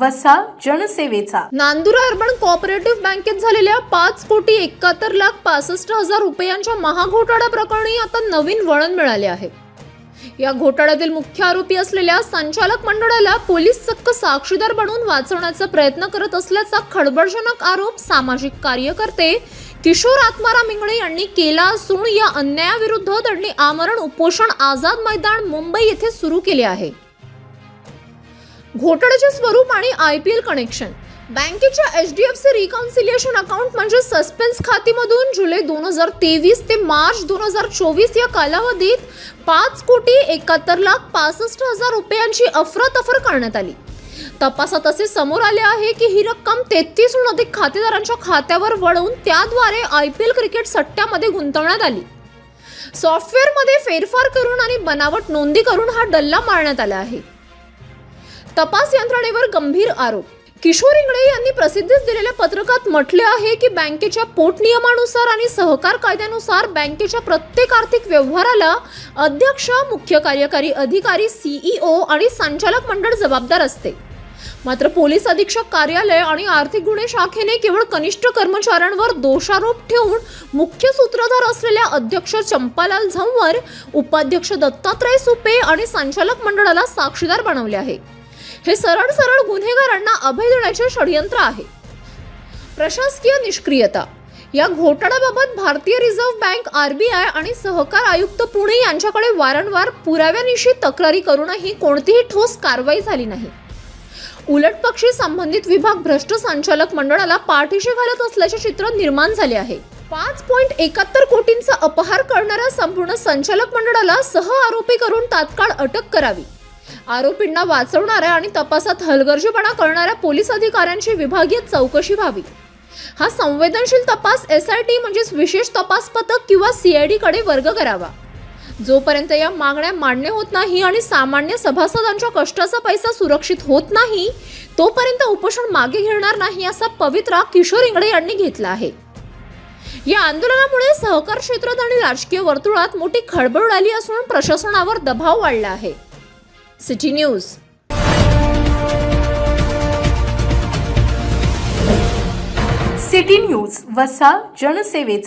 वसा जनसेवेचा. Nandura urban cooperative बँकेत झालेल्या 5,71,65,00,000 रुपयांच्या महाघोटाळा प्रकरणी आता नवीन वळण मिळाले आहे. या घोटाळ्यातील मुख्य आरोपी असलेल्या संचालक मंडळाला पोलीस चक्क साक्षीदार बनवून वाचवण्याचा प्रयत्न करत असल्याचा खळबळजनक आरोप सामाजिक कार्यकर्ते किशोर आत्माराम इंगळे यांनी केला असून या अन्यायाविरुद्ध त्यांनी आमरण उपोषण आझाद मैदान मुंबई येथे सुरू केले आहे. घोटाळ्याचे स्वरूप आणि IPL कनेक्शन. बँकेच्या HDFC रिकॉन्सिलिएशन अकाउंट म्हणजे सस्पेन्स खात्यामधून जुलै 2023 ते मार्च 2024 या कालावधीत 5,71,65,00,000 रुपयांची अफरातफर करण्यात आली. तपासात असे समोर आले आहे की ही रक्कम 33हून अधिक खातेदारांच्या खात्यावर वळवून त्याद्वारे IPL क्रिकेट सट्ट्यामध्ये गुंतवण्यात आली. सॉफ्टवेअरमध्ये फेरफार करून आणि बनावट नोंदी करून हा डल्ला मारण्यात आला आहे. तपास यंत्रणेवर गंभीर आरोप. किशोर इंगळे यांनी प्रसिद्धीस दिलेल्या पत्रकात म्हटले आहे की बँकेच्या पोटनियमानुसार आणि सहकार कायद्यानुसार बँकेच्या प्रत्येक आर्थिक व्यवहाराला अध्यक्ष, मुख्य कार्यकारी अधिकारी, CEO आणि संचालक मंडळ जबाबदार असते. मात्र पोलीस अधीक्षक कार्यालय आणि आर्थिक गुन्हे शाखेने केवळ कनिष्ठ कर्मचाऱ्यांवर दोषारोप ठेवून मुख्य सूत्रधार असलेल्या अध्यक्ष चंपालाल झंवर, उपाध्यक्ष दत्तात्रय सुपे आणि संचालक मंडळाला साक्षीदार बनवले आहे. हे सरळ गुन्हेगारांना अभय देण्याचे षडयंत्र आहे. प्रशासकीय निष्क्रियता. या घोटाळ्याबाबत भारतीय रिझर्व्ह बँक RBI आणि सहकार आयुक्त पुणे यांच्याकडे वारंवार पुराव्यानिशी तक्रारी करूनही कोणतीही ठोस कारवाई झाली नाही. उलटपक्षी संबंधित विभाग भ्रष्ट संचालक मंडळाला पाठीशी घालत असल्याचे चित्र निर्माण झाले आहे. 5.71 कोटींचा अपहार करणाऱ्या संपूर्ण संचालक मंडळाला सह आरोपी करून तात्काळ अटक करावी. आरोपींना वाचवणाऱ्या आणि तपासात हलगर्जीपणा करणाऱ्या पोलीस अधिकाऱ्यांची विभागीय चौकशी व्हावी. हा संवेदनशील तपास SIT म्हणजेच विशेष तपास पथक किंवा CID कडे वर्ग करावा. जोपर्यंत या मागण्या मान्य होत नाही आणि सामान्य सभासदांच्या कष्टाचा पैसा सुरक्षित होत नाही तोपर्यंत उपोषण मागे घेणार नाही असा पवित्रा किशोर इंगळे यांनी घेतला आहे. या आंदोलनामुळे सहकार क्षेत्रात आणि राजकीय वर्तुळात मोठी खळबळ उडाली असून प्रशासनावर दबाव वाढला आहे. City news. सिटी न्यूज वसा जनसेवेचा.